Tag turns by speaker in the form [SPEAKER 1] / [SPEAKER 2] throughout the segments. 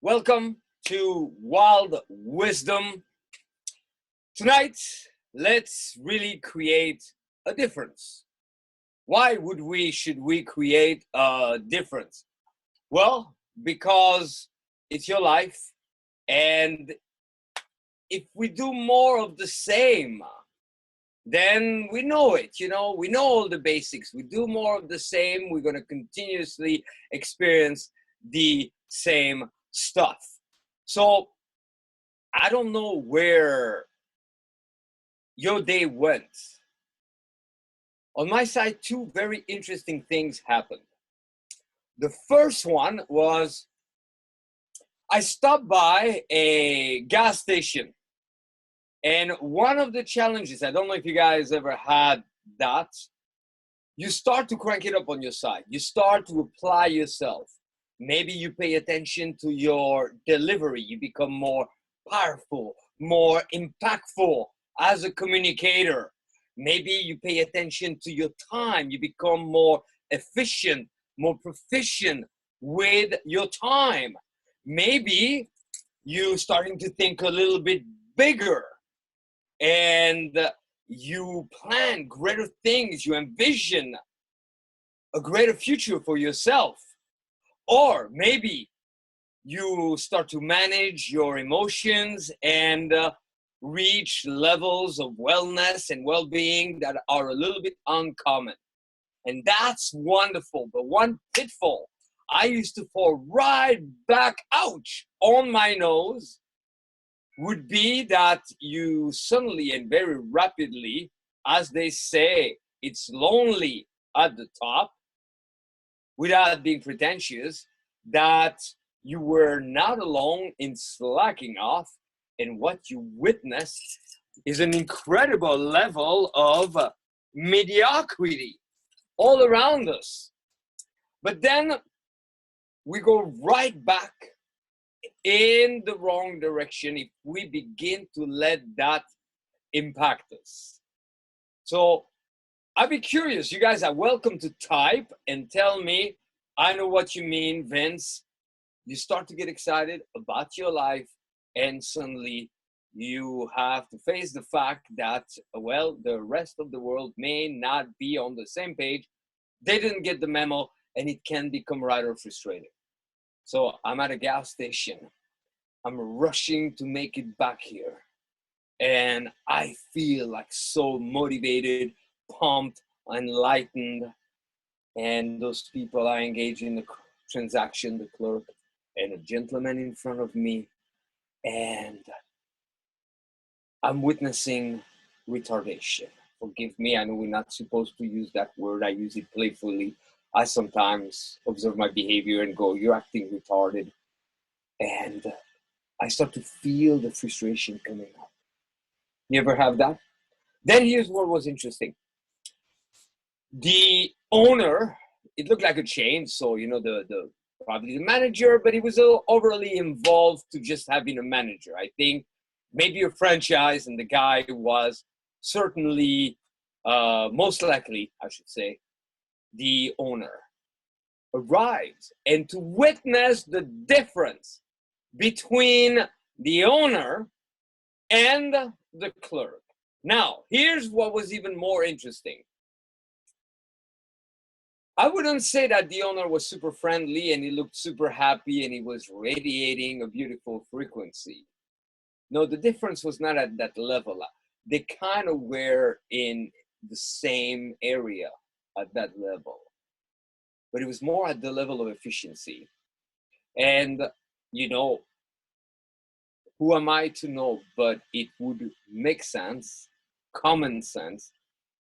[SPEAKER 1] Welcome to Wild Wisdom. Tonight, let's really create a difference. Why should we create a difference? Well, because it's your life, and if we do more of the same, then we know it, we know all the basics. We do more of the same, we're going to continuously experience the same stuff. So I don't know where your day went. On my side, two very interesting things happened. The first one was I stopped by a gas station. And one of the challenges, I don't know if you guys ever had that, you start to crank it up on your side. You start to apply yourself. Maybe you pay attention to your delivery. You become more powerful, more impactful as a communicator. Maybe you pay attention to your time. You become more efficient, more proficient with your time. Maybe you're starting to think a little bit bigger and you plan greater things. You envision a greater future for yourself. Or maybe you start to manage your emotions and reach levels of wellness and well-being that are a little bit uncommon. And that's wonderful. But one pitfall, I used to fall right back, ouch, on my nose, would be that you suddenly and very rapidly, as they say, it's lonely at the top, without being pretentious, that you were not alone in slacking off, and what you witnessed is an incredible level of mediocrity all around us. But then we go right back in the wrong direction if we begin to let that impact us. So I'd be curious. You guys are welcome to type and tell me, I know what you mean, Vince. You start to get excited about your life, and suddenly you have to face the fact that, well, the rest of the world may not be on the same page. They didn't get the memo, and it can become rather frustrating. So I'm at a gas station. I'm rushing to make it back here. And I feel like so motivated, pumped, enlightened, and those people are engaged in the transaction, the clerk and a gentleman in front of me, and I'm witnessing retardation. Forgive me, I know we're not supposed to use that word. I use it playfully. I sometimes observe my behavior and go, you're acting retarded. And I start to feel the frustration coming up. You ever have that? Then here's what was interesting. The owner, it looked like a chain, so the probably the manager, but he was overly involved to just having a manager. I think maybe a franchise, and the guy was certainly, most likely, I should say, the owner arrived, and to witness the difference between the owner and the clerk. Now, here's what was even more interesting. I wouldn't say that the owner was super friendly and he looked super happy and he was radiating a beautiful frequency. No, the difference was not at that level. They kind of were in the same area at that level. But it was more at the level of efficiency. And, who am I to know? But it would make sense, common sense,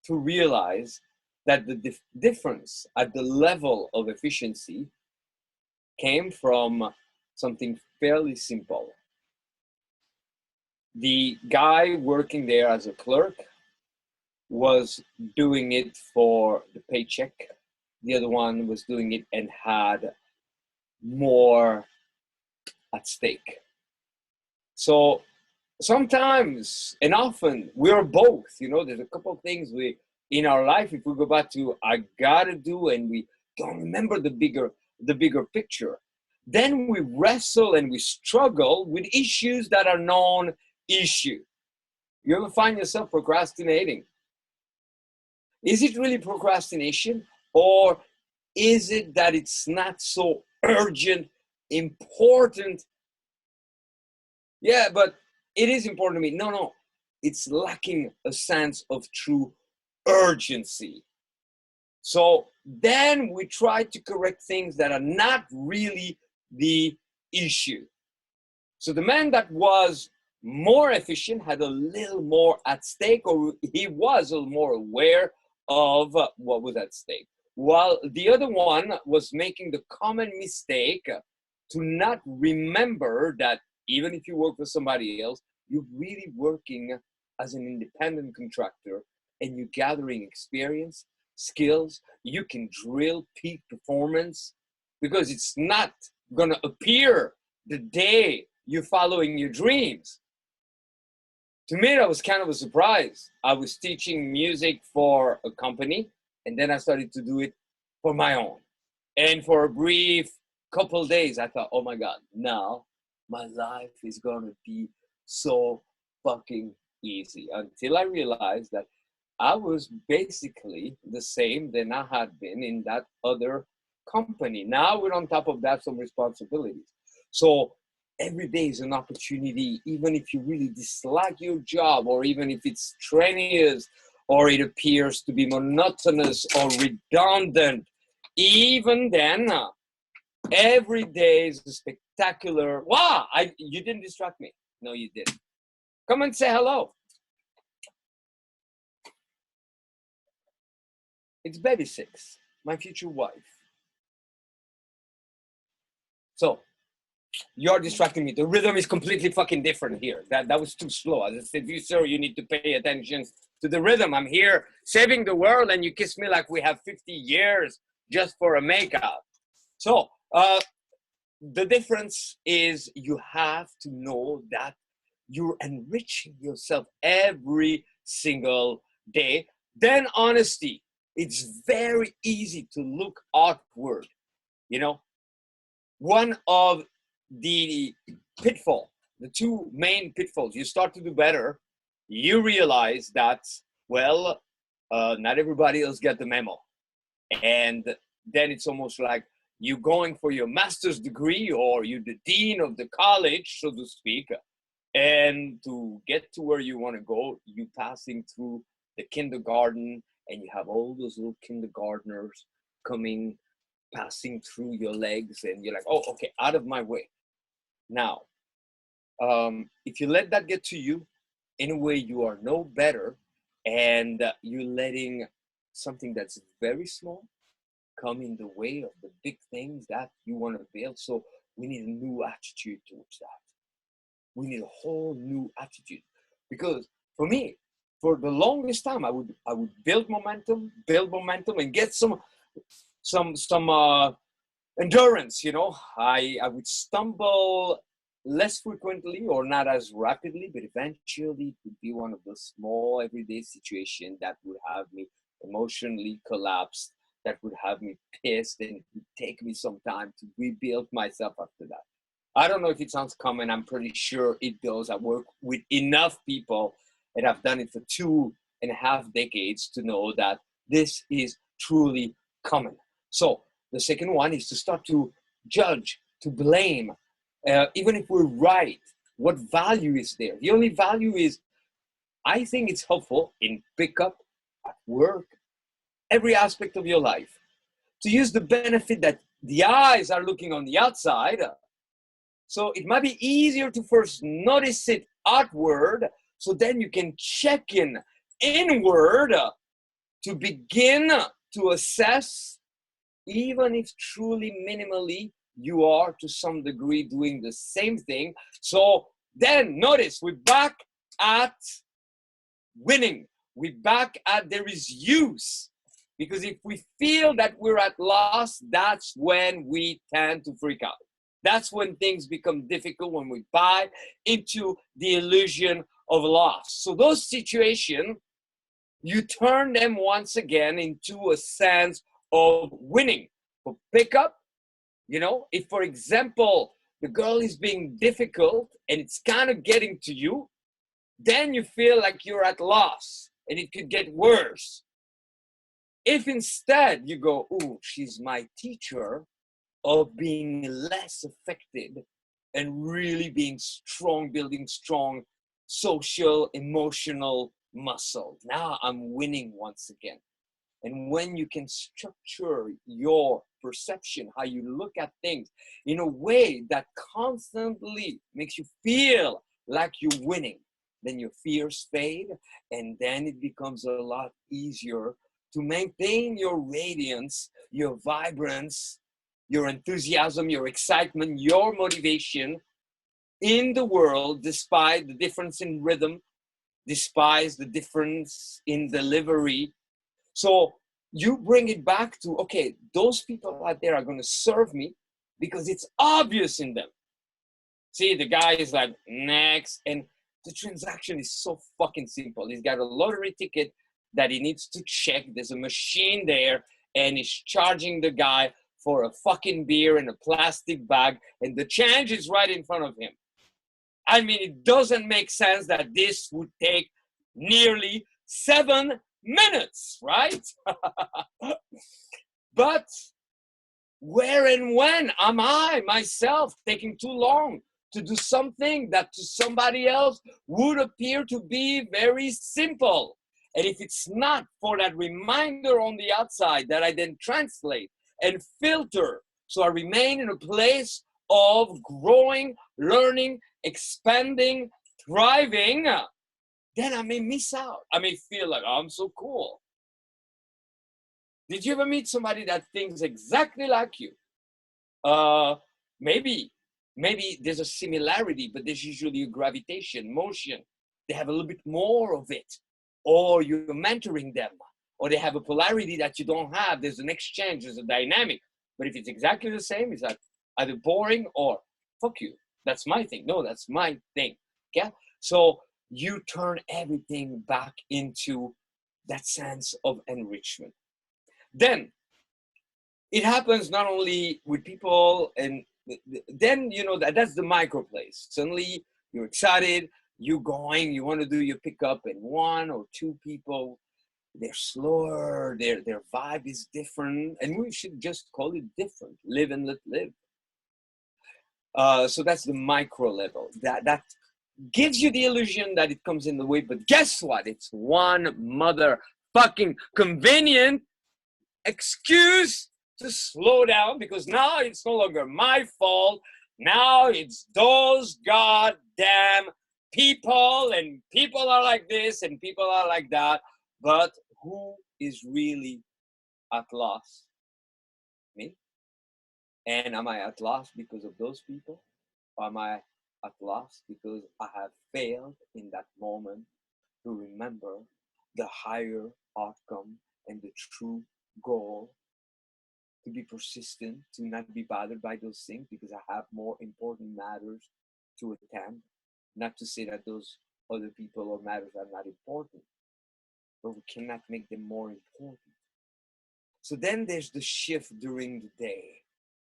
[SPEAKER 1] to realize that the difference at the level of efficiency came from something fairly simple. The guy working there as a clerk was doing it for the paycheck. The other one was doing it and had more at stake. So sometimes and often we're both, there's a couple of things in our life, if we go back to I gotta do and we don't remember the bigger picture. then we wrestle and we struggle with issues that are non-issue. You ever find yourself procrastinating? Is it really procrastination, or is it that it's not so urgent, important? Yeah, but it is important to me. No, it's lacking a sense of true urgency. So then we try to correct things that are not really the issue. So the man that was more efficient had a little more at stake, or he was a little more aware of what was at stake, while the other one was making the common mistake to not remember that even if you work for somebody else, you're really working as an independent contractor, and you're gathering experience, skills. You can drill peak performance, because it's not going to appear the day you're following your dreams. To me, that was kind of a surprise. I was teaching music for a company, and then I started to do it for my own. And for a brief couple of days, I thought, oh my God, now my life is going to be so fucking easy, until I realized that I was basically the same than I had been in that other company. Now we're on top of that, some responsibilities. So every day is an opportunity, even if you really dislike your job, or even if it's strenuous, or it appears to be monotonous or redundant. Even then, every day is a spectacular. Wow, you didn't distract me. No, you didn't. Come and say hello. It's baby six, my future wife. So you're distracting me. The rhythm is completely fucking different here. That was too slow. As I said, you sir, you need to pay attention to the rhythm. I'm here saving the world, and you kiss me like we have 50 years just for a makeout. So the difference is you have to know that you're enriching yourself every single day. Then honesty. It's very easy to look outward. You know, one of the pitfall, the two main pitfalls, you start to do better, you realize that, well, not everybody else get the memo. And then it's almost like you going for your master's degree, or you're the dean of the college, so to speak, and to get to where you want to go, you passing through the kindergarten, and you have all those little kindergartners coming, passing through your legs, and you're like, oh, okay, out of my way. Now, if you let that get to you, in a way you are no better, and you're letting something that's very small come in the way of the big things that you want to build. So we need a new attitude towards that. We need a whole new attitude, because for me, for the longest time, I would build momentum, and get some endurance. You know, I would stumble less frequently or not as rapidly, but eventually it would be one of those small everyday situations that would have me emotionally collapsed, that would have me pissed, and it would take me some time to rebuild myself after that. I don't know if it sounds common. I'm pretty sure it does. I work with enough people, and I've done it for 2.5 decades to know that this is truly common. So the second one is to start to judge, to blame, even if we're right. What value is there? The only value is, I think it's helpful in pickup, at work, every aspect of your life, to use the benefit that the eyes are looking on the outside. So it might be easier to first notice it outward, so then you can check in inward to begin to assess, even if truly minimally you are to some degree doing the same thing. So then notice we're back at winning. We're back at there is use. Because if we feel that we're at loss, that's when we tend to freak out. That's when things become difficult, when we buy into the illusion of loss. So those situations, you turn them once again into a sense of winning. For pickup, You know, if, for example, the girl is being difficult and it's kind of getting to you, then you feel like you're at loss and it could get worse. If instead you go, "Ooh, she's my teacher of being less affected and really being strong, building strong social, emotional muscle. Now I'm winning once again." And when you can structure your perception, how you look at things in a way that constantly makes you feel like you're winning, then your fears fade, and then it becomes a lot easier to maintain your radiance, your vibrance, your enthusiasm, your excitement, your motivation in the world, despite the difference in rhythm, despite the difference in delivery. So you bring it back to, okay, those people out there are going to serve me because it's obvious in them. See, the guy is like, next, and the transaction is so fucking simple. He's got a lottery ticket that he needs to check. There's a machine there, and he's charging the guy for a fucking beer in a plastic bag, and the change is right in front of him. I mean, it doesn't make sense that this would take nearly 7 minutes, right? But where and when am I myself taking too long to do something that to somebody else would appear to be very simple? And if it's not for that reminder on the outside that I then translate and filter, so I remain in a place of growing, learning, expanding, thriving, then I may miss out. I may feel like, oh, I'm so cool. Did you ever meet somebody that thinks exactly like you? Maybe there's a similarity, but there's usually a gravitation, motion. They have a little bit more of it, or you're mentoring them, or they have a polarity that you don't have. There's an exchange, there's a dynamic. But if it's exactly the same, it's like either boring or fuck you. That's my thing. No, that's my thing. Okay? So you turn everything back into that sense of enrichment. Then it happens not only with people, and then, you know, that's the micro place. Suddenly you're excited, you're going, you want to do your pickup, and 1 or 2 people, they're slower, their vibe is different, and we should just call it different. Live and let live. So that's the micro level. That gives you the illusion that it comes in the way, but guess what? It's one motherfucking convenient excuse to slow down, because now it's no longer my fault. Now it's those goddamn people, and people are like this and people are like that. But who is really at loss? Me? And am I at loss because of those people? Or am I at loss because I have failed in that moment to remember the higher outcome and the true goal, to be persistent, to not be bothered by those things because I have more important matters to attend? Not to say that those other people or matters are not important, but we cannot make them more important. So then there's the shift during the day.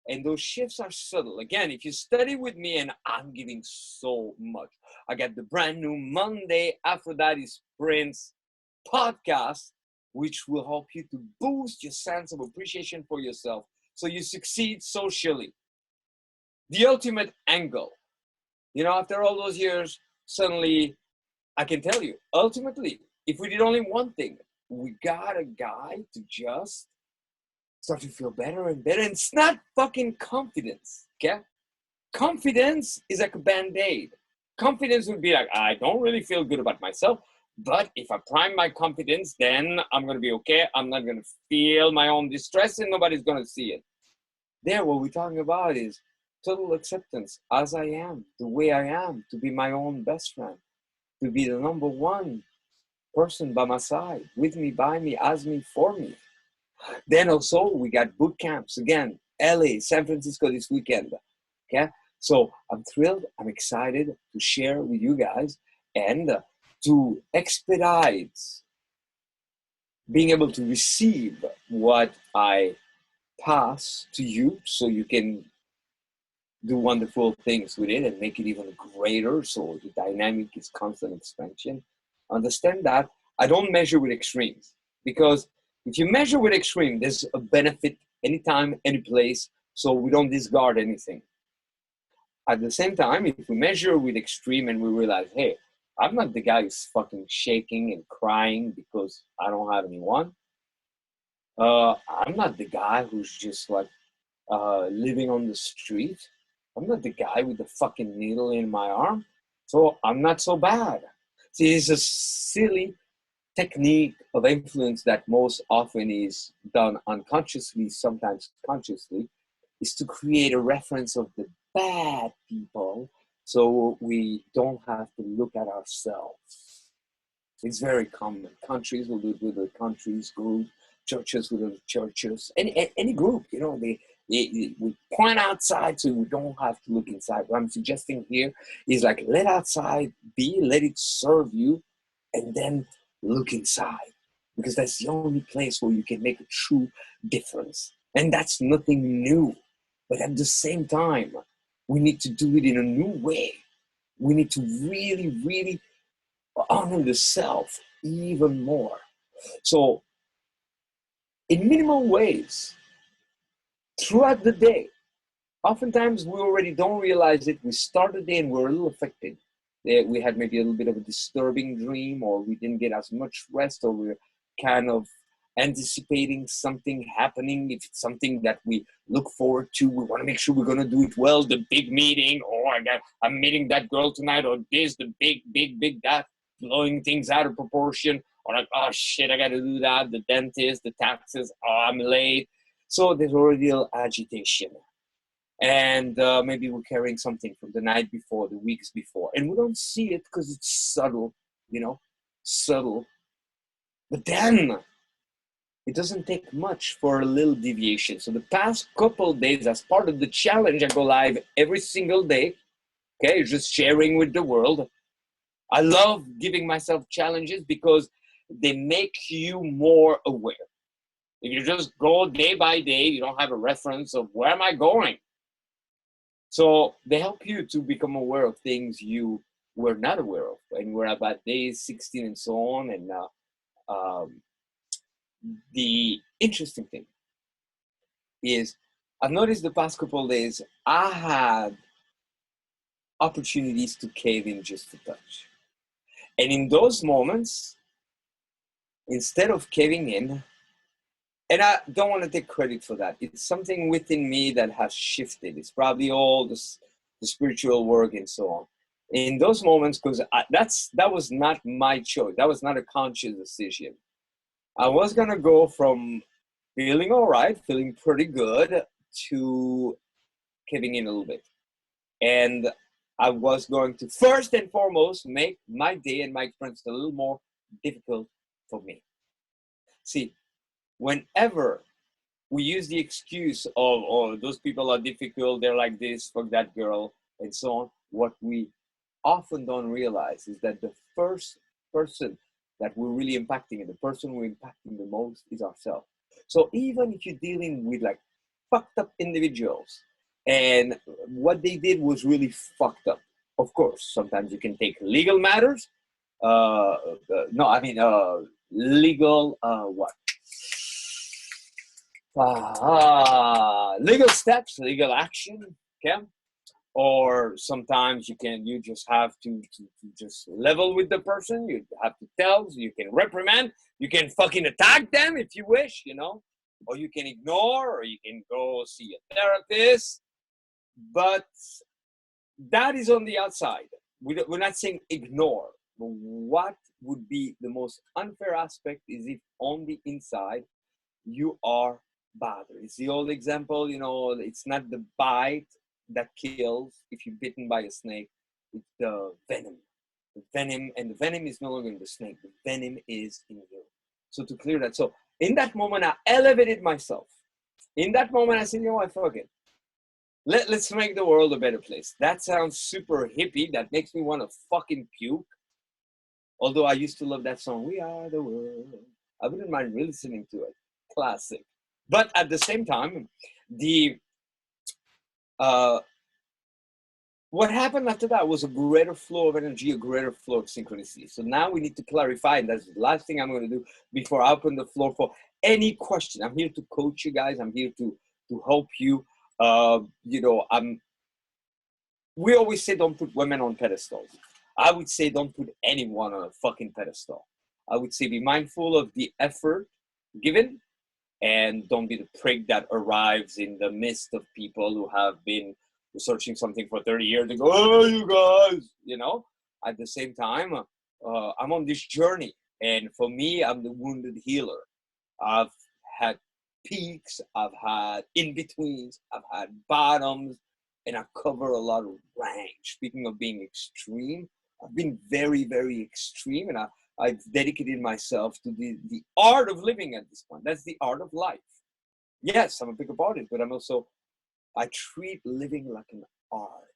[SPEAKER 1] And those shifts are subtle. Again, if you study with me, and I'm giving so much, I got the brand new Monday Aphrodite Sprints podcast, which will help you to boost your sense of appreciation for yourself so you succeed socially. The ultimate angle. You know, after all those years, suddenly I can tell you, ultimately, if we did only one thing, we got a guy to just start to feel better and better. And it's not fucking confidence, okay? Confidence is like a band-aid. Confidence would be like, I don't really feel good about myself, but if I prime my confidence, then I'm going to be okay. I'm not going to feel my own distress and nobody's going to see it. There, what we're talking about is total acceptance as I am, the way I am, to be my own best friend, to be the number one person by my side, with me, by me, as me, for me. Then also we got boot camps again, LA, San Francisco this weekend. Okay, so I'm thrilled, I'm excited to share with you guys and to expedite being able to receive what I pass to you, so you can do wonderful things with it and make it even greater. So the dynamic is constant expansion. Understand that I don't measure with extremes, because if you measure with extreme, there's a benefit anytime, any place. So we don't discard anything. At the same time, if we measure with extreme and we realize, hey, I'm not the guy who's fucking shaking and crying because I don't have anyone. I'm not the guy who's just like living on the street. I'm not the guy with the fucking needle in my arm. So I'm not so bad. See, it's a silly technique of influence that most often is done unconsciously, sometimes consciously, is to create a reference of the bad people so we don't have to look at ourselves. It's very common. Countries will do it with the countries, group, churches will do the churches, any group, you know, we point outside so we don't have to look inside. What I'm suggesting here is like, let outside be, let it serve you, and then look inside, because that's the only place where you can make a true difference. And that's nothing new. But at the same time, we need to do it in a new way. We need to really, really honor the self even more. So, in minimal ways, throughout the day, oftentimes we already don't realize it. We start the day and we're a little affected. We had maybe a little bit of a disturbing dream, or we didn't get as much rest, or we're kind of anticipating something happening. If it's something that we look forward to, we want to make sure we're going to do it well. The big meeting, or I'm meeting that girl tonight, or this, the big that, blowing things out of proportion, or like, oh shit, I got to do that. The dentist, the taxes, oh, I'm late. So there's already a little agitation. And maybe we're carrying something from the night before, the weeks before, and we don't see it because it's subtle, you know, subtle. But then it doesn't take much for a little deviation. So the past couple of days, as part of the challenge, I go live every single day. Okay, just sharing with the world. I love giving myself challenges because they make you more aware. If you just go day by day, you don't have a reference of where am I going. So they help you to become aware of things you were not aware of. And we're about day 16 and so on. And the interesting thing is I've noticed the past couple of days, I had opportunities to cave in just a touch. And in those moments, instead of caving in, and I don't want to take credit for that, it's something within me that has shifted. It's probably all the spiritual work and so on. In those moments, because that was not my choice. That was not a conscious decision. I was going to go from feeling all right, feeling pretty good, to caving in a little bit. And I was going to first and foremost make my day and my experience a little more difficult for me. See, whenever we use the excuse of, oh, those people are difficult, they're like this, fuck that girl, and so on, what we often don't realize is that the first person that we're really impacting, and the person we're impacting the most, is ourselves. So even if you're dealing with like fucked up individuals and what they did was really fucked up, of course, sometimes you can take legal matters. Legal, legal steps, legal action, okay? Or sometimes you just have to just level with the person. You have to tell, so you can reprimand, you can fucking attack them if you wish, you know, or you can ignore, or you can go see a therapist. But that is on the outside. We're not saying ignore. But what would be the most unfair aspect is if on the inside you are bothered. It's the old example, you know, it's not the bite that kills. If you're bitten by a snake, it's the venom. The venom, and the venom is no longer in the snake. The venom is in you. So to clear that. So in that moment, I elevated myself. In that moment, I said, you know what, fuck it. Let's make the world a better place. That sounds super hippie. That makes me want to fucking puke. Although I used to love that song, We Are the World. I wouldn't mind listening to it. Classic. But at the same time, the what happened after that was a greater flow of energy, a greater flow of synchronicity. So now we need to clarify, and that's the last thing I'm going to do before I open the floor for any question. I'm here to coach you guys. I'm here to help you. You know, we always say don't put women on pedestals. I would say don't put anyone on a fucking pedestal. I would say be mindful of the effort given, and don't be the prick that arrives in the midst of people who have been researching something for 30 years and go, oh, you guys, you know. At the same time, I'm on this journey, and for me, I'm the wounded healer. I've had peaks, I've had in-betweens, I've had bottoms, and I cover a lot of range. Speaking of being extreme, I've been very, very extreme, and I've dedicated myself to the art of living at this point. That's the art of life. Yes, I'm a big artist, but I treat living like an art.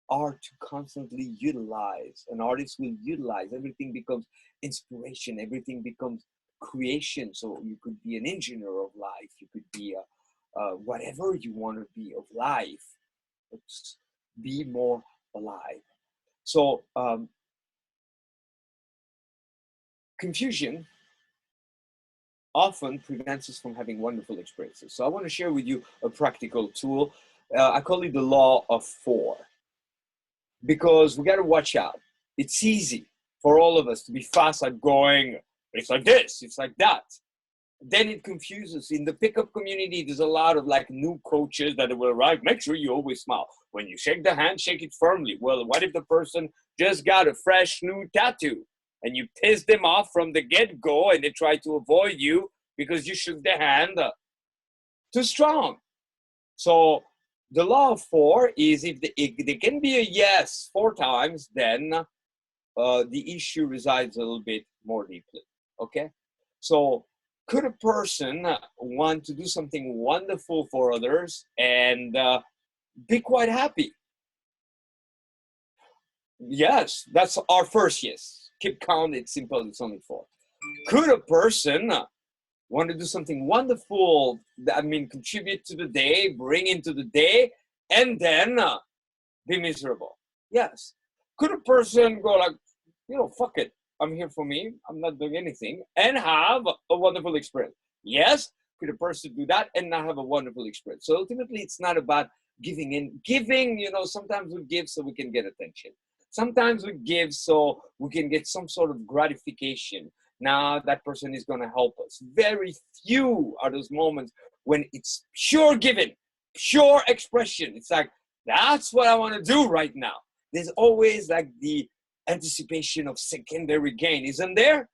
[SPEAKER 1] Art to constantly utilize. An artist will utilize. Everything becomes inspiration. Everything becomes creation. So you could be an engineer of life. You could be whatever you want to be of life. Let's be more alive. So confusion often prevents us from having wonderful experiences. So I want to share with you a practical tool. I call it the law of 4, because we got to watch out. It's easy for all of us to be fast at going, it's like this, it's like that. Then it confuses. In the pickup community, there's a lot of like new coaches that will arrive. Make sure you always smile. When you shake the hand, shake it firmly. Well, what if the person just got a fresh new tattoo and you piss them off from the get-go and they try to avoid you because you shook the hand too strong? So the law of 4 is if there can be a yes 4 times, then the issue resides a little bit more deeply. Okay? So could a person want to do something wonderful for others and be quite happy? Yes, that's our first yes. Keep count, it's simple, it's only 4. Could a person want to do something wonderful, contribute to the day, bring into the day, and then be miserable? Yes. Could a person go like, fuck it, I'm here for me, I'm not doing anything, and have a wonderful experience? Yes. Could a person do that and not have a wonderful experience? So ultimately, it's not about giving in. Giving, sometimes we give so we can get attention. Sometimes we give so we can get some sort of gratification. Now that person is going to help us. Very few are those moments when it's pure giving, pure expression. It's like, that's what I want to do right now. There's always like the anticipation of secondary gain, isn't there?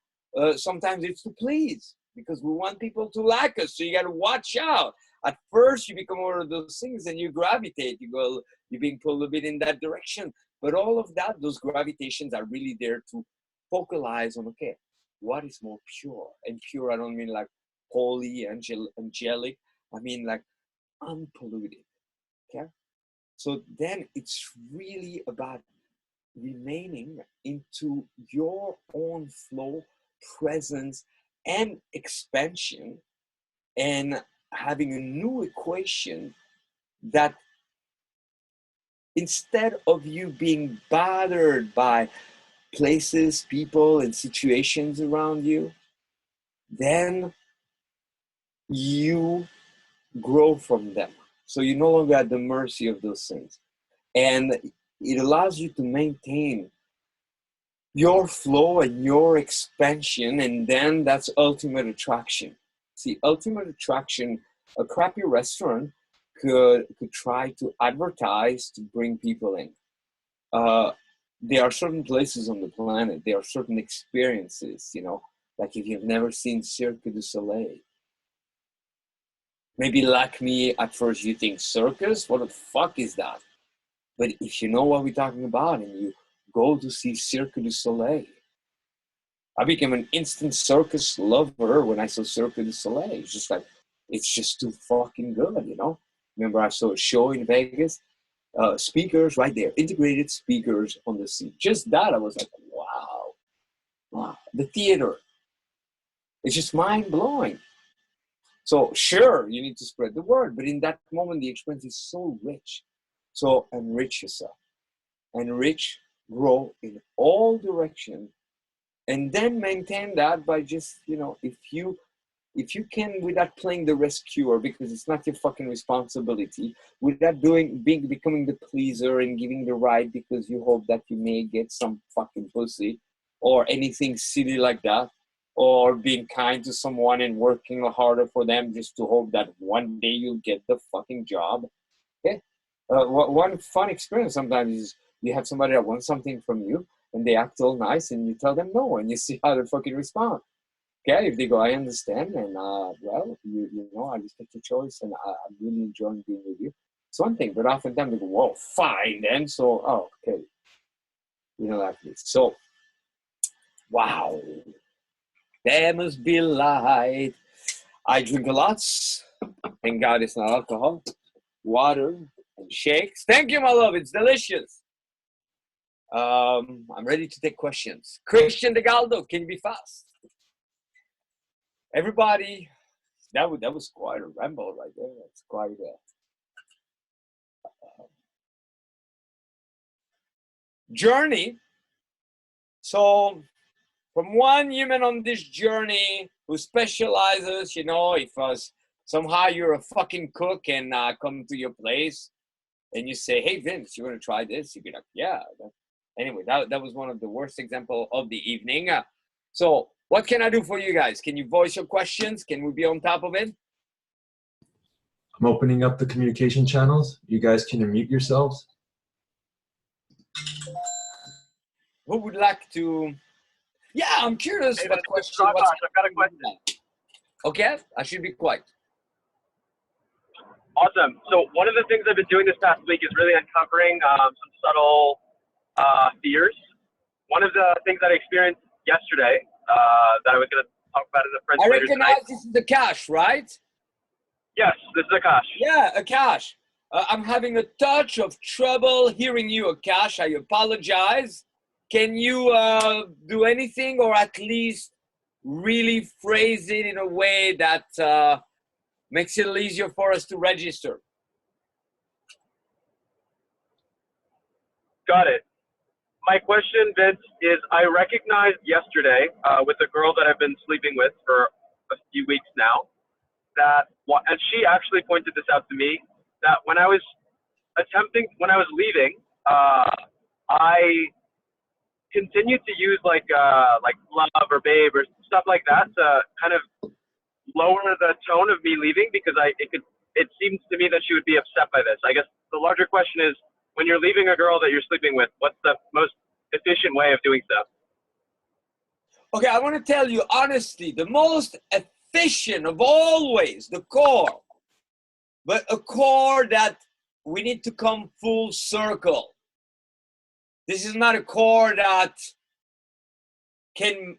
[SPEAKER 1] Sometimes it's to please, because we want people to like us. So you got to watch out. At first, you become one of those things and you gravitate. You're being pulled a bit in that direction. But all of that, those gravitations are really there to focalize on, okay, what is more pure? And pure, I don't mean like holy, angelic. I mean like unpolluted. Okay? So then it's really about remaining into your own flow, presence, and expansion, and having a new equation that instead of you being bothered by places, people, and situations around you, then you grow from them. So you're no longer at the mercy of those things. And it allows you to maintain your flow and your expansion, and then that's ultimate attraction. See, ultimate attraction, a crappy restaurant could try to advertise to bring people in. There are certain places on the planet, there are certain experiences, like if you've never seen Cirque du Soleil. Maybe like me, at first you think circus, what the fuck is that? But if you know what we're talking about and you go to see Cirque du Soleil, I became an instant circus lover when I saw Cirque du Soleil. It's just like, it's just too fucking good, Remember I saw a show in Vegas, speakers right there, integrated speakers on the seat. Just that, I was like, wow. The theater, it's just mind-blowing. So sure, you need to spread the word, but in that moment, the experience is so rich. So enrich yourself. enrich, grow in all directions, and then maintain that by just, if you can, without playing the rescuer, because it's not your fucking responsibility, without becoming the pleaser and giving the right because you hope that you may get some fucking pussy or anything silly like that, or being kind to someone and working harder for them just to hope that one day you'll get the fucking job. Okay. One fun experience sometimes is you have somebody that wants something from you and they act all nice and you tell them no and you see how they fucking respond. Okay, if they go, I understand, and well, I respect your choice, and I'm really enjoying being with you. It's one thing, but oftentimes they go, well, fine then. So, oh, okay, like this. So, wow, there must be light. I drink a lot. Thank God it's not alcohol, water, and shakes. Thank you, my love. It's delicious. I'm ready to take questions. Christian De Galdo, can you be fast? Everybody, that was quite a ramble right there. That's quite a journey. So, from one human on this journey who specializes, if somehow you're a fucking cook and come to your place and you say, hey, Vince, you want to try this? You'd be like, yeah. Anyway, that was one of the worst examples of the evening. So, what can I do for you guys? Can you voice your questions? Can we be on top of it?
[SPEAKER 2] I'm opening up the communication channels. You guys can unmute yourselves.
[SPEAKER 1] Who would like to? Yeah, I'm curious.
[SPEAKER 3] Hey,
[SPEAKER 1] what question?
[SPEAKER 3] I've got a question.
[SPEAKER 1] Okay, I should be quiet.
[SPEAKER 3] Awesome. So one of the things I've been doing this past week is really uncovering some subtle fears. One of the things that I experienced yesterday that I was going to talk about in the French
[SPEAKER 1] I
[SPEAKER 3] later
[SPEAKER 1] recognize
[SPEAKER 3] tonight.
[SPEAKER 1] this is the cash, right?
[SPEAKER 3] Yes, this is Akash.
[SPEAKER 1] Yeah, Akash. I'm having a touch of trouble hearing you, Akash. I apologize. Can you do anything, or at least really phrase it in a way that makes it easier for us to register?
[SPEAKER 3] Got it. My question, Vince, is I recognized yesterday with a girl that I've been sleeping with for a few weeks now, and she actually pointed this out to me, that when I was leaving, I continued to use like love or babe or stuff like that to kind of lower the tone of me leaving, because it seems to me that she would be upset by this. I guess the larger question is, when you're leaving a girl that you're sleeping with, what's the most efficient way of doing so?
[SPEAKER 1] Okay, I want to tell you honestly, the most efficient of all ways, the core, but a core that we need to come full circle. This is not a core that can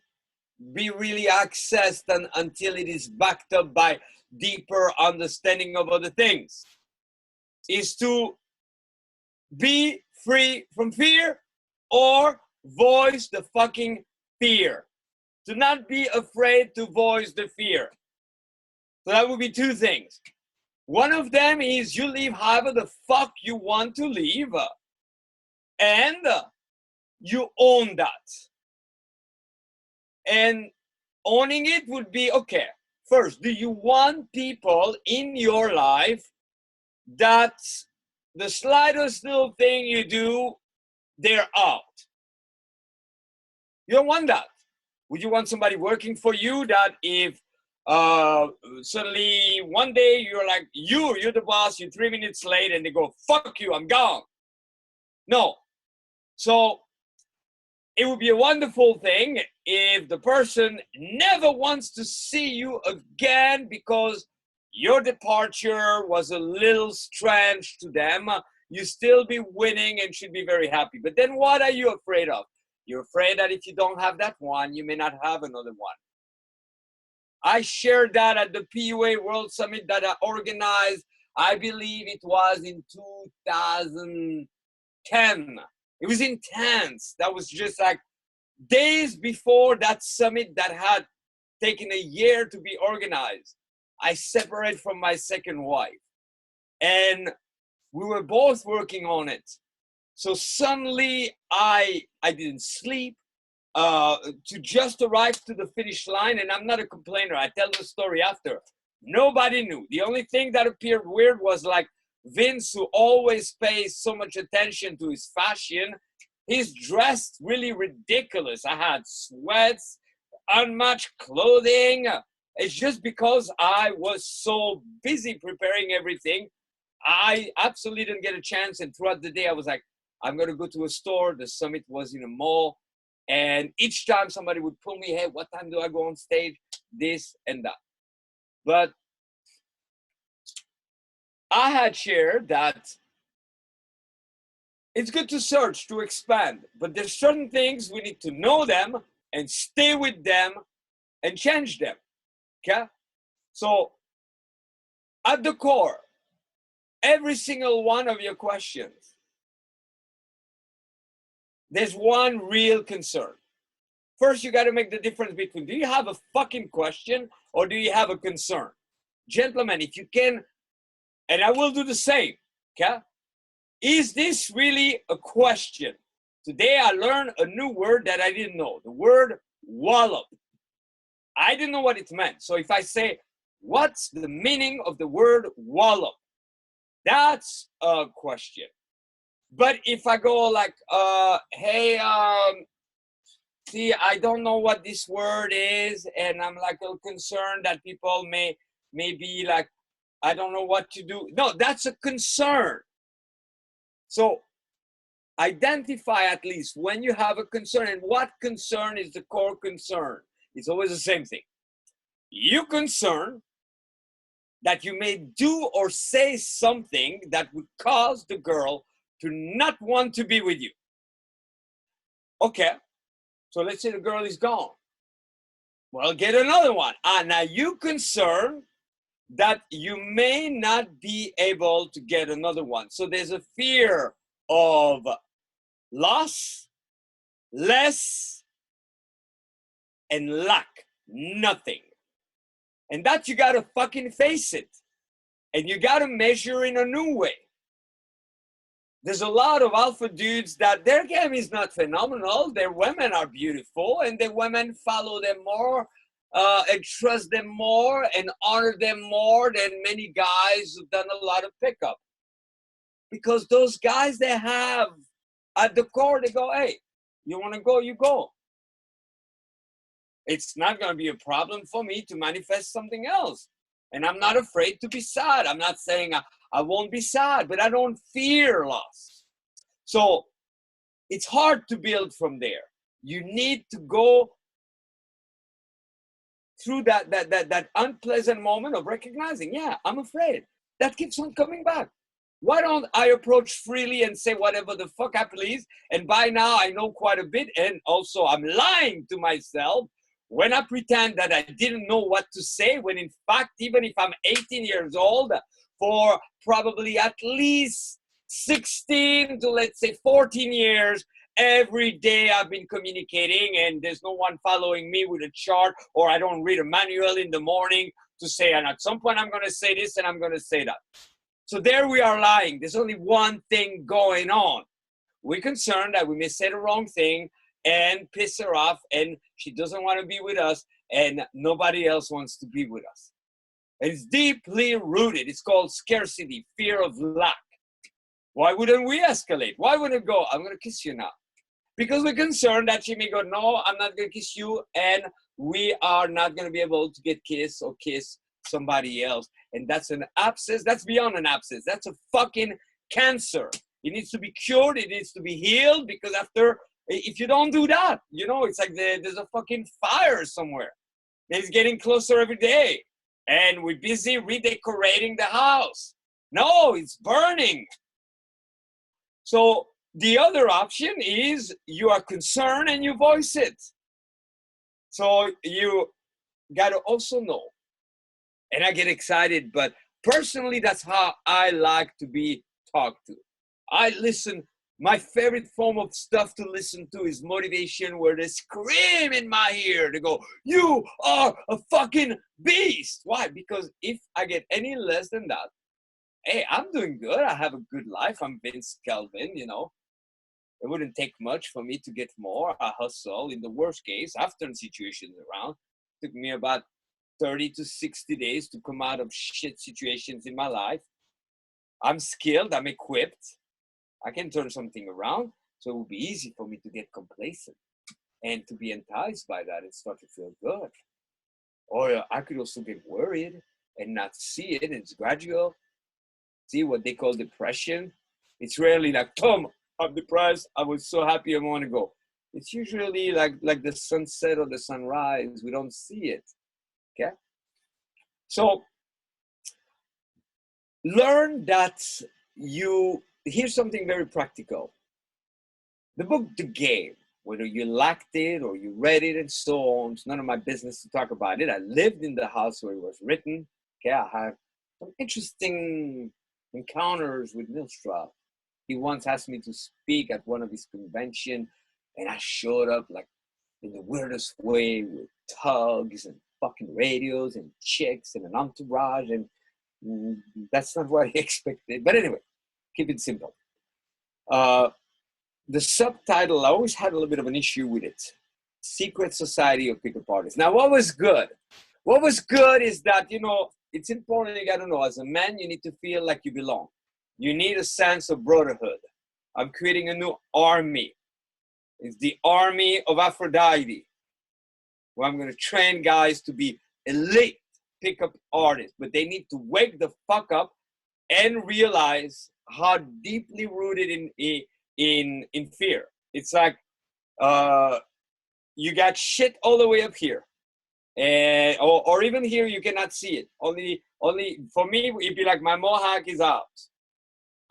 [SPEAKER 1] be really accessed until it is backed up by deeper understanding of other things. Is to be free from fear or voice the fucking fear. To not be afraid to voice the fear. So that would be two things. One of them is you leave however the fuck you want to leave, and you own that. And owning it would be, okay, first, do you want people in your life that the slightest little thing you do, they're out? You don't want that. Would you want somebody working for you that if suddenly one day you're like, you're the boss, you're 3 minutes late, and they go, fuck you, I'm gone? No. So it would be a wonderful thing if the person never wants to see you again because your departure was a little strange to them. You still be winning and should be very happy. But then what are you afraid of? You're afraid that if you don't have that one, you may not have another one. I shared that at the PUA World Summit that I organized. I believe it was in 2010. It was intense. That was just like days before that summit that had taken a year to be organized. I separated from my second wife. And we were both working on it. So suddenly I didn't sleep to just arrive to the finish line. And I'm not a complainer. I tell the story after. Nobody knew. The only thing that appeared weird was like Vince, who always pays so much attention to his fashion. He's dressed really ridiculous. I had sweats, unmatched clothing. It's just because I was so busy preparing everything. I absolutely didn't get a chance. And throughout the day, I was like, I'm going to go to a store. The summit was in a mall. And each time somebody would pull me, hey, what time do I go on stage? This and that. But I had shared that it's good to search, to expand. But there's certain things we need to know them and stay with them and change them. Okay? So at the core, every single one of your questions, there's one real concern. First, you got to make the difference between, do you have a fucking question or do you have a concern? Gentlemen, if you can, and I will do the same, okay? Is this really a question? Today, I learned a new word that I didn't know, the word wallop. I didn't know what it meant. So if I say, what's the meaning of the word wallop? That's a question. But if I go like, hey, see, I don't know what this word is, and I'm like a little concerned that people may be like, I don't know what to do. No, that's a concern. So identify at least when you have a concern, and what concern is the core concern. It's always the same thing. You concern that you may do or say something that would cause the girl to not want to be with you. Okay, so let's say the girl is gone. Well, get another one. Now you concern that you may not be able to get another one. So there's a fear of loss, less, and lack, nothing. And that you gotta fucking face it. And you gotta measure in a new way. There's a lot of alpha dudes that their game is not phenomenal. Their women are beautiful and their women follow them more and trust them more and honor them more than many guys who've done a lot of pickup. Because those guys, they have at the core, they go, hey, you want to go, you go. It's not going to be a problem for me to manifest something else. And I'm not afraid to be sad. I'm not saying I won't be sad, but I don't fear loss. So it's hard to build from there. You need to go through that unpleasant moment of recognizing, yeah, I'm afraid. That keeps on coming back. Why don't I approach freely and say whatever the fuck I please? And by now I know quite a bit. And also I'm lying to myself when I pretend that I didn't know what to say, when in fact, even if I'm 18 years old, for probably at least 16 to let's say 14 years, every day I've been communicating and there's no one following me with a chart, or I don't read a manual in the morning to say, and at some point I'm going to say this and I'm going to say that. So there we are lying. There's only one thing going on. We're concerned that we may say the wrong thing and piss her off, and she doesn't want to be with us, and nobody else wants to be with us. And it's deeply rooted. It's called scarcity, fear of lack. Why wouldn't we escalate? Why wouldn't it go, I'm going to kiss you now? Because we're concerned that she may go, no, I'm not going to kiss you, and we are not going to be able to get kissed or kiss somebody else. And that's an abscess. That's beyond an abscess. That's a fucking cancer. It needs to be cured. It needs to be healed, because after, if you don't do that, you know, it's like there's a fucking fire somewhere. And it's getting closer every day. And we're busy redecorating the house. No, it's burning. So the other option is you are concerned and you voice it. So you got to also know, and I get excited, but personally, that's how I like to be talked to. I listen. My favorite form of stuff to listen to is motivation, where they scream in my ear. They go, you are a fucking beast. Why? Because if I get any less than that, hey, I'm doing good. I have a good life. I'm Vince Kelvin, you know. It wouldn't take much for me to get more. I hustle. In the worst case, I've turned situations around. It took me about 30 to 60 days to come out of shit situations in my life. I'm skilled. I'm equipped. I can turn something around. So it will be easy for me to get complacent and to be enticed by that and start to feel good. Or I could also get worried and not see it. It's gradual. See what they call depression. It's rarely like, Tom, I'm depressed. I was so happy I want to go. It's usually like the sunset or the sunrise. We don't see it. Okay? So learn that here's something very practical. The book, The Game, whether you liked it or you read it and so on, it's none of my business to talk about it. I lived in the house where it was written. Okay, I have some interesting encounters with Milstra. He once asked me to speak at one of his conventions, and I showed up like in the weirdest way with tugs and fucking radios and chicks and an entourage, and that's not what he expected. But anyway, keep it simple. The subtitle, I always had a little bit of an issue with it. Secret Society of Pickup Artists. Now, what was good? What was good is that, it's important, you got to know, as a man, you need to feel like you belong. You need a sense of brotherhood. I'm creating a new army. It's the army of Aphrodite, where I'm going to train guys to be elite pickup artists. But they need to wake the fuck up and realize how deeply rooted in fear. It's like you got shit all the way up here, and or even here you cannot see it. Only for me it'd be like my mohawk is out.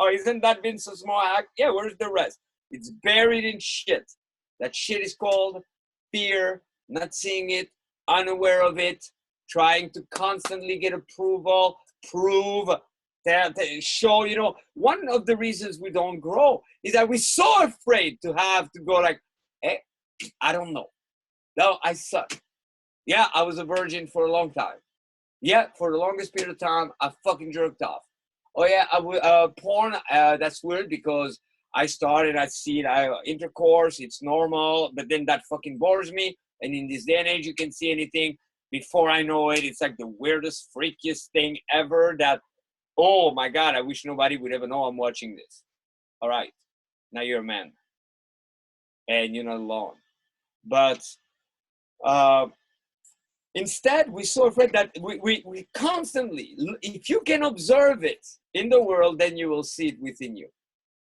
[SPEAKER 1] Oh, isn't that Vince's mohawk? Yeah, where's the rest? It's buried in shit. That shit is called fear, not seeing it, unaware of it, trying to constantly get approval, prove, show, one of the reasons we don't grow is that we're so afraid to have to go like, hey, I don't know. No, I suck. Yeah, I was a virgin for a long time. Yeah, for the longest period of time, I fucking jerked off. Oh yeah, porn, that's weird because I see intercourse, it's normal, but then that fucking bores me. And in this day and age, you can see anything. Before I know it, it's like the weirdest, freakiest thing ever that, oh my God, I wish nobody would ever know I'm watching this. All right, now you're a man. And you're not alone. But instead, we're so afraid that we constantly, if you can observe it in the world, then you will see it within you.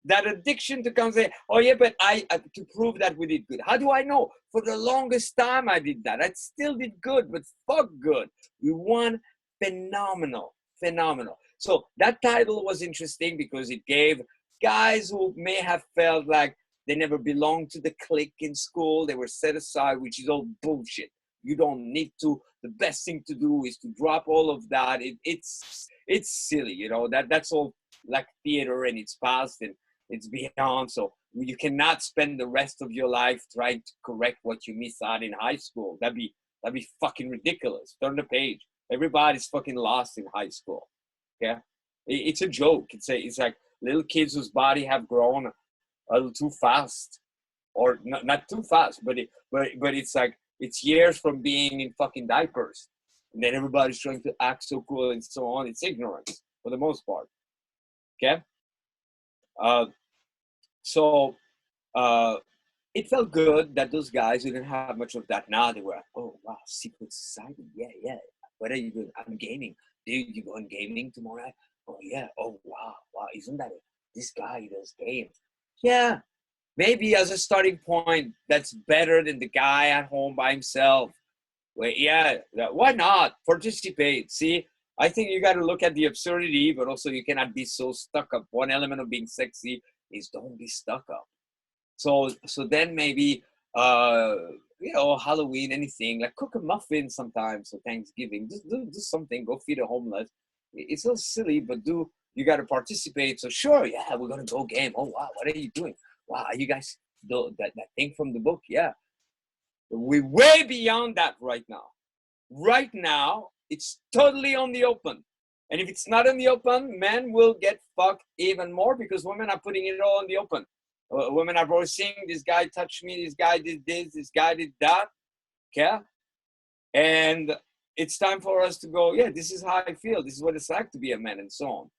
[SPEAKER 1] That addiction to come say, oh yeah, but I to prove that we did good. How do I know? For the longest time I did that. I still did good, but fuck good. We won phenomenal. So that title was interesting because it gave guys who may have felt like they never belonged to the clique in school. They were set aside, which is all bullshit. You don't need to. The best thing to do is to drop all of that. It's silly, that's all like theater and it's past and it's beyond. So you cannot spend the rest of your life trying to correct what you missed out in high school. That'd be fucking ridiculous. Turn the page. Everybody's fucking lost in high school. Okay, it's a joke. It's like little kids whose body have grown a little too fast, or not too fast, but it's like it's years from being in fucking diapers, and then everybody's trying to act so cool and so on. It's ignorance for the most part. Okay. So it felt good that those guys who didn't have much of that now, they were like, oh wow, secret society, yeah. What are you doing? I'm gaming. Dude, you going gaming tomorrow night? Oh yeah. Oh wow, isn't that it? This guy does games. Yeah, maybe as a starting point, that's better than the guy at home by himself. Well, yeah, why not participate? See, I think you got to look at the absurdity, but also you cannot be so stuck up. One element of being sexy is don't be stuck up. So then maybe, Halloween, anything, like cook a muffin sometimes for Thanksgiving. Just do something, go feed the homeless. It's so silly, but you got to participate. So sure, yeah, we're going to go game. Oh, wow, what are you doing? Wow, you guys, that thing from the book, yeah. We're way beyond that right now. Right now, it's totally on the open. And if it's not in the open, men will get fucked even more because women are putting it all in the open. Women are voicing, this guy touched me, this guy did this, this guy did that. Okay? And it's time for us to go, yeah, this is how I feel. This is what it's like to be a man, and so on.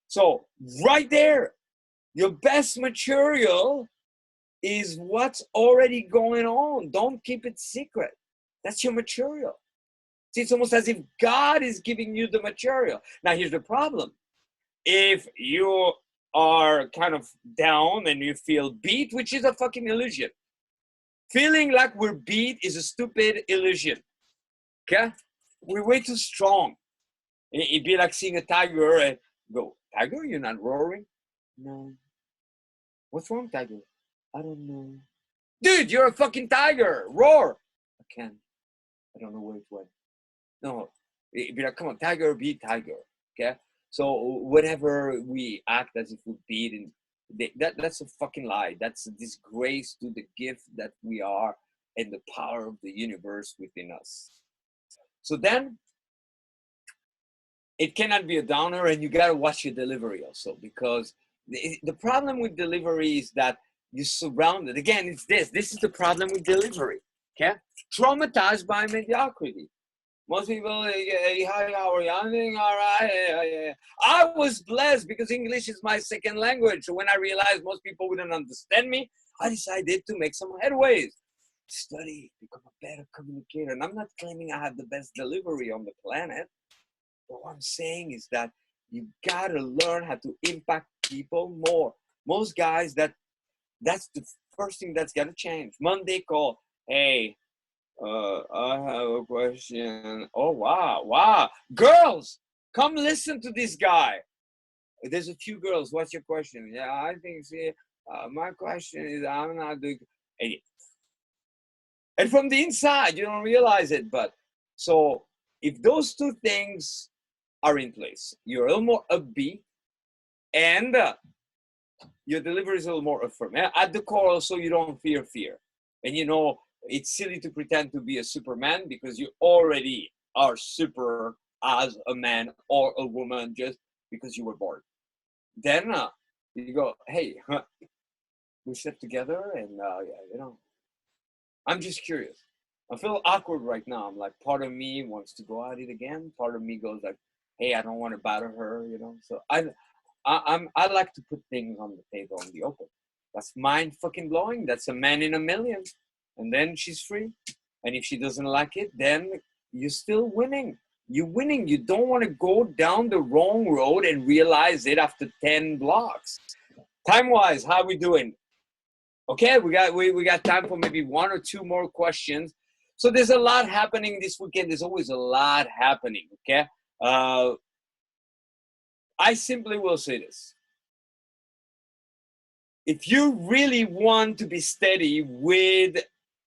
[SPEAKER 1] So right there, your best material is what's already going on. Don't keep it secret. That's your material. See, it's almost as if God is giving you the material. Now, here's the problem. If you are kind of down and you feel beat, which is a fucking illusion. Feeling like we're beat is a stupid illusion. Okay? We're way too strong. It'd be like seeing a tiger and go, tiger, you're not roaring? No. What's wrong, tiger? I don't know. Dude, you're a fucking tiger. Roar. I can't. I don't know where it went. No. It'd be like, come on, tiger, be tiger. Okay? So whenever we act as if we're beaten, that's a fucking lie. That's a disgrace to the gift that we are and the power of the universe within us. So then, it cannot be a downer, and you got to watch your delivery also, because the problem with delivery is that you're surrounded. Again, it's this. This is the problem with delivery. Okay? Traumatized by mediocrity. Most people, hey, hi, how are you? I'm doing all right. I was blessed because English is my second language. So when I realized most people wouldn't understand me, I decided to make some headways. Study, become a better communicator. And I'm not claiming I have the best delivery on the planet. But what I'm saying is that you gotta learn how to impact people more. Most guys, that's the first thing that's gotta change. Monday call, hey, I have a question. Oh, wow. Girls, come listen to this guy. There's a few girls. What's your question? Yeah, I think, see, my question is, I'm not doing, and from the inside, you don't realize it, but so if those two things are in place, you're a little more upbeat, and your delivery is a little more affirm. At the core, also, you don't fear. And you know, it's silly to pretend to be a Superman because you already are super as a man or a woman just because you were born. Then you go, hey, we slept together, and you know, I'm just curious. I feel awkward right now. I'm like, part of me wants to go at it again. Part of me goes like, hey, I don't want to bother her, you know. So I like to put things on the table in the open. That's mind fucking blowing. That's a man in a million. And then she's free. And if she doesn't like it, then you're still winning. You're winning. You don't want to go down the wrong road and realize it after 10 blocks. Time-wise, how are we doing? Okay, we got time for maybe one or two more questions. So there's a lot happening this weekend. There's always a lot happening, okay? I simply will say this. If you really want to be steady with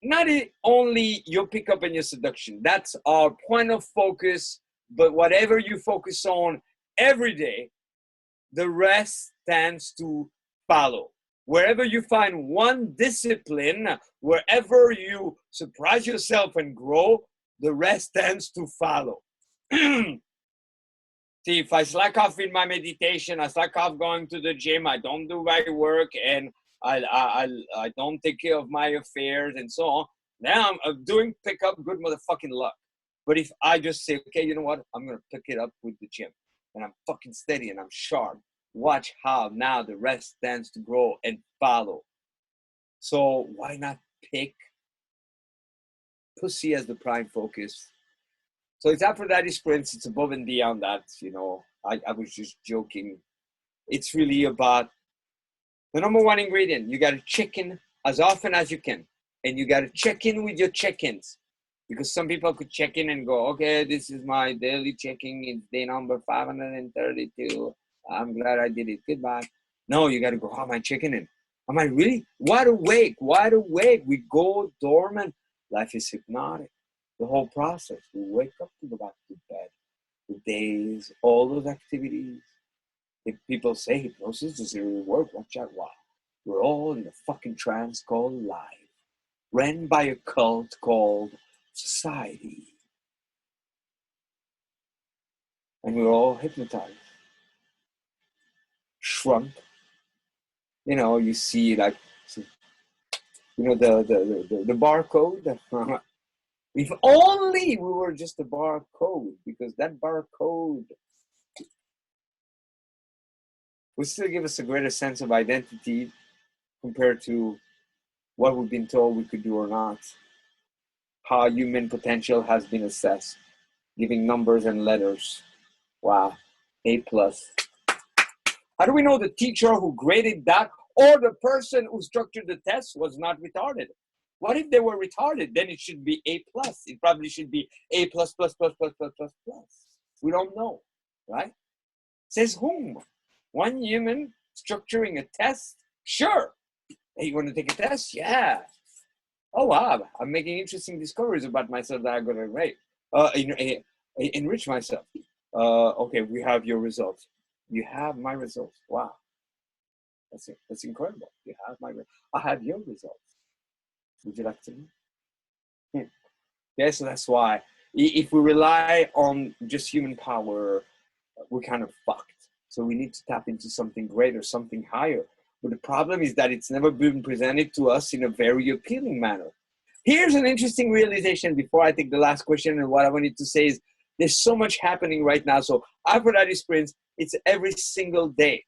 [SPEAKER 1] not only your pickup and your seduction, that's our point of focus, but whatever you focus on every day, the rest tends to follow. Wherever you find one discipline, wherever you surprise yourself and grow, the rest tends to follow. See, if I slack off in my meditation, I slack off going to the gym, I don't do my work, and I don't take care of my affairs and so on, now I'm doing pickup, good motherfucking luck. But if I just say, okay, you know what? I'm going to pick it up with the gym, and I'm fucking steady and I'm sharp. Watch how now the rest tends to grow and follow. So why not pick pussy as the prime focus? So it's Aphrodite Prince. It's above and beyond that, you know. I was just joking. It's really about the number one ingredient. You got to check in as often as you can. And you got to check in with your check-ins. Because some people could check in and go, okay, this is my daily checking. It's day number 532. I'm glad I did it. Goodbye. No, you got to go, how am I checking in? Am I really wide awake? Wide awake. We go dormant. Life is hypnotic. The whole process. We wake up to go back to bed. The days, all those activities. If people say hypnosis doesn't really work, watch out. Wow. We're all in a fucking trance called life. Ran by a cult called society. And we're all hypnotized. Shrunk. You know, you see like You know, the barcode. If only we were just a barcode, because that barcode would still give us a greater sense of identity compared to what we've been told we could do or not. How human potential has been assessed, giving numbers and letters. Wow, A plus. How do we know the teacher who graded that or the person who structured the test was not retarded? What if they were retarded? Then it should be A plus. It probably should be A plus plus plus plus plus plus plus. We don't know, right? Says whom? One human structuring a test? Sure. Hey, you want to take a test? Yeah. Oh wow, I'm making interesting discoveries about myself that I'm gonna enrich myself. Okay, we have your results. You have my results. Wow, that's it. That's incredible. You have my. I have your results. Would you like to know? Yeah, so that's why if we rely on just human power, we're kind of fucked. So we need to tap into something greater, something higher. But the problem is that it's never been presented to us in a very appealing manner. Here's an interesting realization before I take the last question. And what I wanted to say is there's so much happening right now. So Aphrodite Sprints, it's every single day.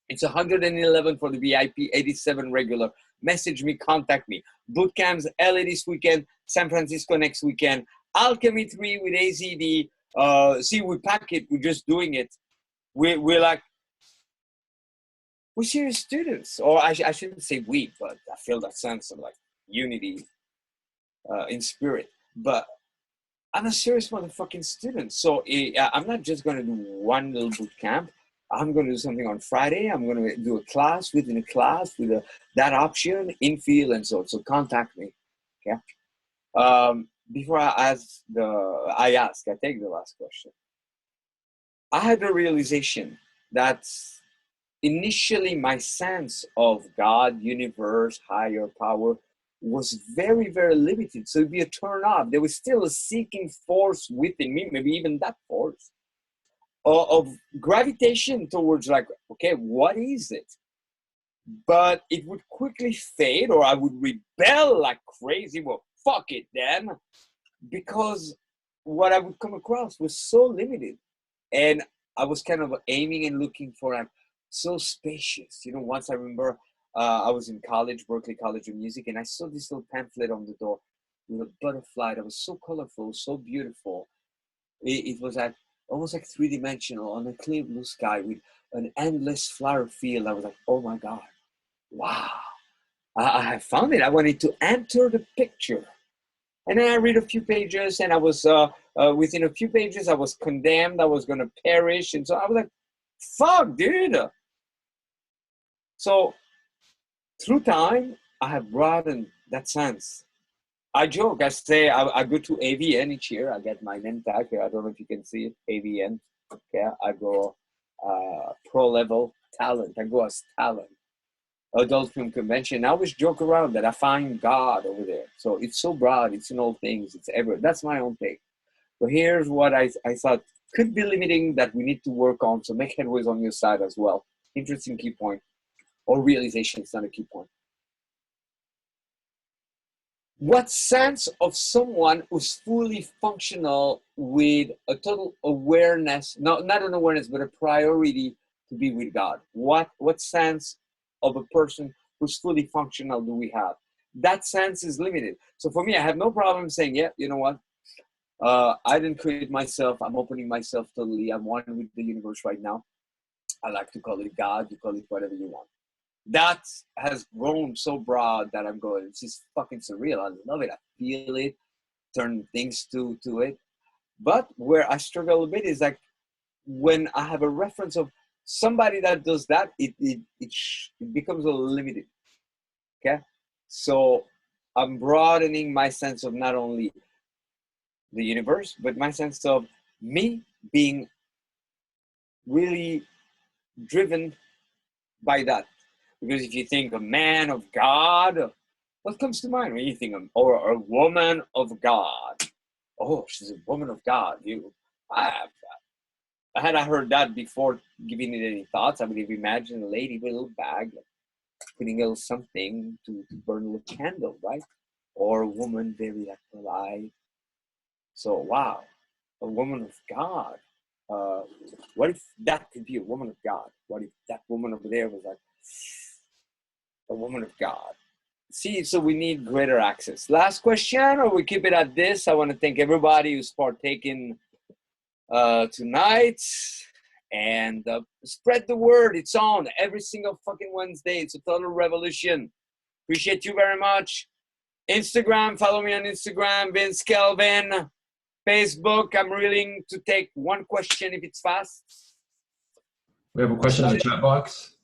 [SPEAKER 1] It's 111 for the VIP, 87 regular. Message me, contact me. Boot camps, LA this weekend, San Francisco next weekend. Alchemy 3 with AZD. See, we pack it. We're just doing it. We're like, we're serious students. Or I shouldn't say we, but I feel that sense of like unity in spirit. But I'm a serious motherfucking student. So I'm not just going to do one little boot camp. I'm going to do something on Friday. I'm going to do a class within a class with that option, infield, and so on. So contact me. Okay. Before I take the last question. I had a realization that initially my sense of God, universe, higher power was very, very limited. So it'd be a turn off. There was still a seeking force within me, maybe even that force of gravitation towards like, okay, what is it? But it would quickly fade, or I would rebel like crazy. Well, fuck it then, because what I would come across was so limited. And I was kind of aiming and looking for like so spacious. You know, once I remember I was in college, Berkeley College of Music, and I saw this little pamphlet on the door with a butterfly that was so colorful, so beautiful. It was like almost like three-dimensional on a clear blue sky with an endless flower field. I was like, oh my God, wow. I found it. I wanted to enter the picture. And then I read a few pages, and I was, within a few pages, I was condemned. I was going to perish. And so I was like, fuck, dude. So through time, I have broadened that sense. I joke. I say I go to AVN each year. I get my name tag here. I don't know if you can see it. AVN. Okay. I go pro level talent. I go as talent. Adult film convention. I always joke around that I find God over there. So it's so broad. It's in all things. It's everywhere. That's my own take. So here's what I thought could be limiting that we need to work on. So make headways on your side as well. Interesting key point. Or realization is not a key point. What sense of someone who's fully functional with a total awareness, not an awareness, but a priority to be with God? What sense of a person who's fully functional do we have? That sense is limited. So for me, I have no problem saying, yeah, you know what? I didn't create myself. I'm opening myself totally. I'm one with the universe right now. I like to call it God. You call it whatever you want. That has grown so broad that I'm going, it's just fucking surreal. I love it. I feel it, turn things to it. But where I struggle a bit is like when I have a reference of somebody that does that, it becomes a little limited. Okay? So I'm broadening my sense of not only the universe, but my sense of me being really driven by that. Because if you think a man of God, what comes to mind when you think of, or a woman of God? Oh, she's a woman of God. Had I heard that before giving it any thoughts, I would have imagined a lady with a little bag, like putting a little something to burn a little candle, right? Or a woman very like polite. So wow, a woman of God. What if that could be a woman of God? What if that woman over there was like a woman of God? See, so we need greater access. Last question, or we keep it at this. I want to thank everybody who's partaking tonight, and spread the word. It's on every single fucking Wednesday. It's a total revolution. Appreciate you very much. Instagram, follow me on Instagram, Vince Kelvin. Facebook, I'm willing to take one question if it's fast.
[SPEAKER 2] We have a question in the chat box.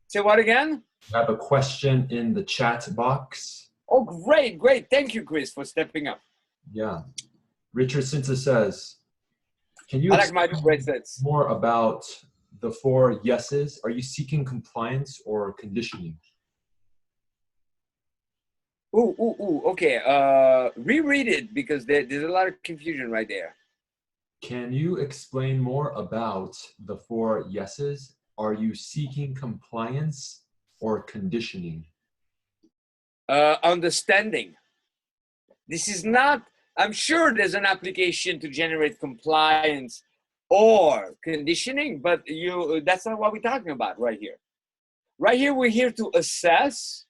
[SPEAKER 1] Say what again?
[SPEAKER 2] We have a question in the chat box.
[SPEAKER 1] Oh, great, great. Thank you, Chris, for stepping up.
[SPEAKER 2] Yeah. Richard Sinta says, can you
[SPEAKER 1] I like my
[SPEAKER 2] explain
[SPEAKER 1] bracelets.
[SPEAKER 2] more about the 4 yeses? Are you seeking compliance or conditioning?
[SPEAKER 1] Okay. Reread it because there's a lot of confusion right there.
[SPEAKER 2] Can you explain more about the 4 yeses? Are you seeking compliance or conditioning?
[SPEAKER 1] Understanding. This is not, I'm sure there's an application to generate compliance or conditioning, but that's not what we're talking about right here. Right here, we're here to assess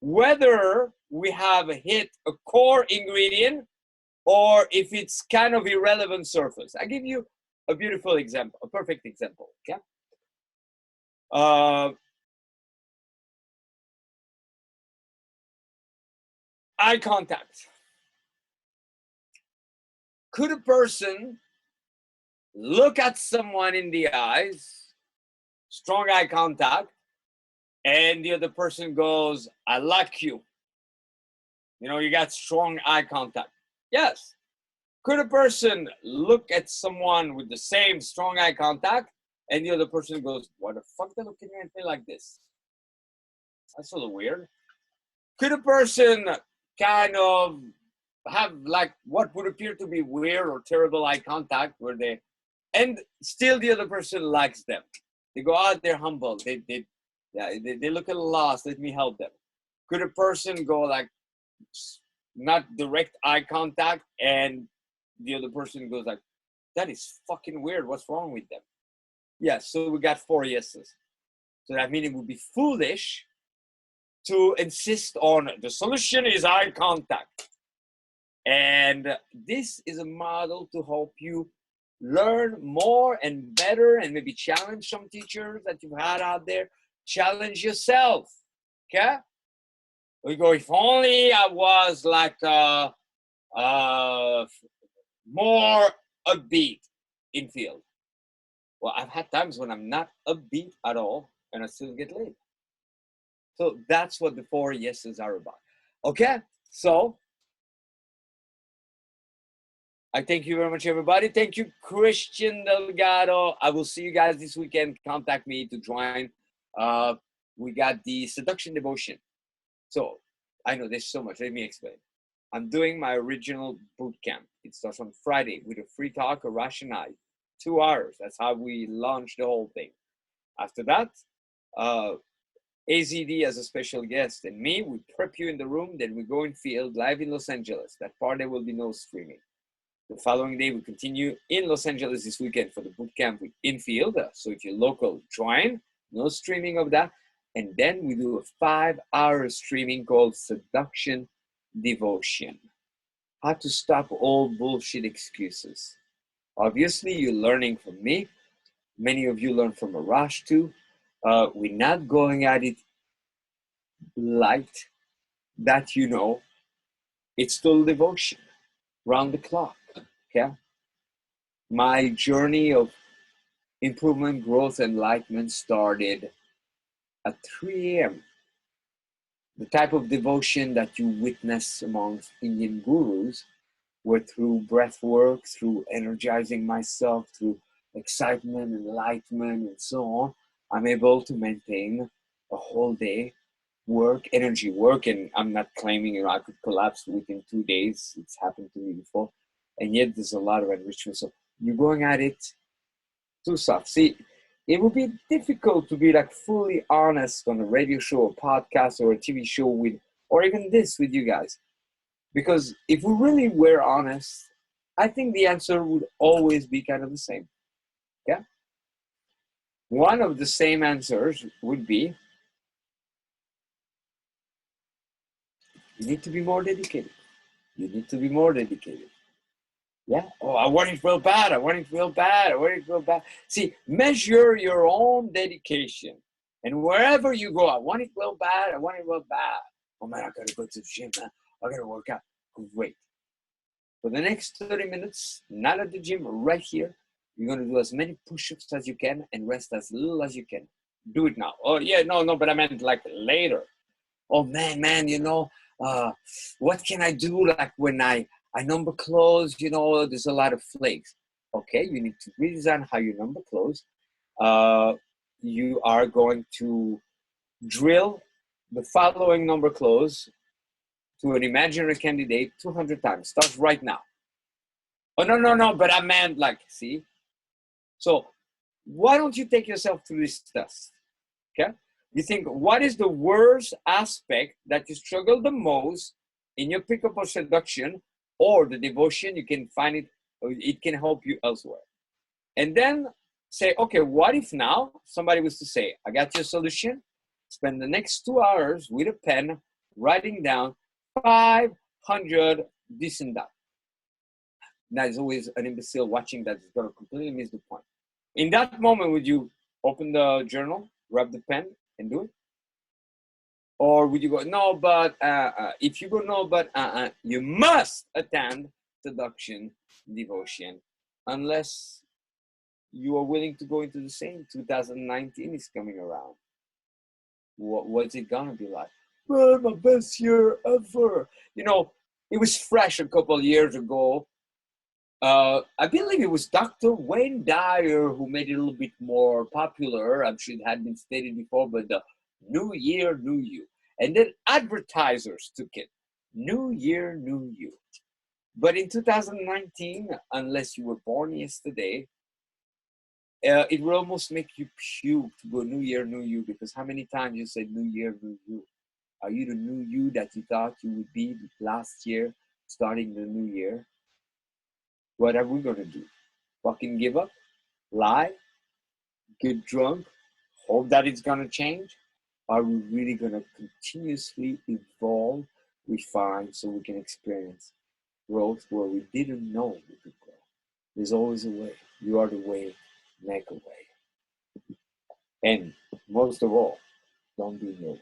[SPEAKER 1] whether we have hit a core ingredient or if it's kind of irrelevant surface. I give you a beautiful example, a perfect example, okay? Eye contact. Could a person look at someone in the eyes, strong eye contact, and the other person goes, I like you. You know, you got strong eye contact. Yes. Could a person look at someone with the same strong eye contact and the other person goes, what the fuck they looking at me like this? That's a little weird. Could a person kind of have like what would appear to be weird or terrible eye contact where and still the other person likes them? They go out, they're humble. They look a little lost. Let me help them. Could a person go like not direct eye contact and the other person goes like, that is fucking weird. What's wrong with them? Yes, so we got 4 yeses. So that means it would be foolish to insist on the solution is eye contact. And this is a model to help you learn more and better and maybe challenge some teachers that you've had out there. Challenge yourself, okay? We go, if only I was like more upbeat in field. Well, I've had times when I'm not upbeat at all and I still get laid. So that's what the 4 yeses are about. Okay, so I thank you very much, everybody. Thank you, Christian Delgado. I will see you guys this weekend. Contact me to join. We got the seduction devotion. So I know there's so much. Let me explain. I'm doing my original boot camp. It starts on Friday with a free talk, a rationale, 2 hours. That's how we launch the whole thing. After that, AZD as a special guest and me, we prep you in the room. Then we go in field live in Los Angeles. That part there will be no streaming. The following day, we continue in Los Angeles this weekend for the boot camp with in-field. So if you're local, join. No streaming of that. And then we do a 5-hour streaming called Seduction Devotion. How to stop all bullshit excuses. Obviously, you're learning from me. Many of you learn from Arash too. We're not going at it light. That you know. It's still devotion. Round the clock. Okay? My journey of improvement, growth, enlightenment started at 3 a.m. The type of devotion that you witness amongst Indian gurus were through breath work, through energizing myself, through excitement, enlightenment, and so on. I'm able to maintain a whole day work, energy work, and I'm not claiming I could collapse within 2 days. It's happened to me before. And yet there's a lot of enrichment. So you're going at it too soft. See, it would be difficult to be like fully honest on a radio show, a podcast, or a TV show with, or even this with you guys. Because if we really were honest, I think the answer would always be kind of the same. Yeah. One of the same answers would be, you need to be more dedicated. You need to be more dedicated. Yeah. Oh, I want it real bad. I want it real bad. I want it real bad. See, measure your own dedication. And wherever you go, I want it real bad. I want it real bad. Oh man, I gotta go to the gym, man. I gotta work out. Great. For the next 30 minutes, not at the gym, right here, you're gonna do as many push-ups as you can and rest as little as you can. Do it now. Oh yeah, no, but I meant like later. Oh man, what can I do like when I number clothes, there's a lot of flakes. Okay, you need to redesign how you number clothes. You are going to drill the following number clothes to an imaginary candidate 200 times. Start right now. Oh, no, but I meant like, see? So why don't you take yourself through this test, okay? You think, what is the worst aspect that you struggle the most in your pickup or seduction or the devotion? You can find it, or it can help you elsewhere. And then say, okay, what if now somebody was to say, I got your solution. Spend the next 2 hours with a pen writing down 500 this and that. There's always an imbecile watching that is going to completely miss the point. In that moment, would you open the journal, grab the pen, and do it? Or would you go, no, but if you go, no, but you must attend seduction, devotion, unless you are willing to go into the same. 2019 is coming around. What's it gonna be like? Well, my best year ever. It was fresh a couple of years ago. I believe it was Dr. Wayne Dyer who made it a little bit more popular. I'm sure it had been stated before, but the New Year, New You. And then advertisers took it. New Year, New You. But in 2019, unless you were born yesterday, it will almost make you puke to go New Year, New You, because how many times you said New Year, New You? Are you the new you that you thought you would be last year, starting the new year? What are we going to do? Fucking give up? Lie? Get drunk? Hope that it's going to change? Are we really going to continuously evolve, refine, so we can experience growth where we didn't know we could grow? There's always a way. You are the way. Make a way. And most of all, don't be in your way.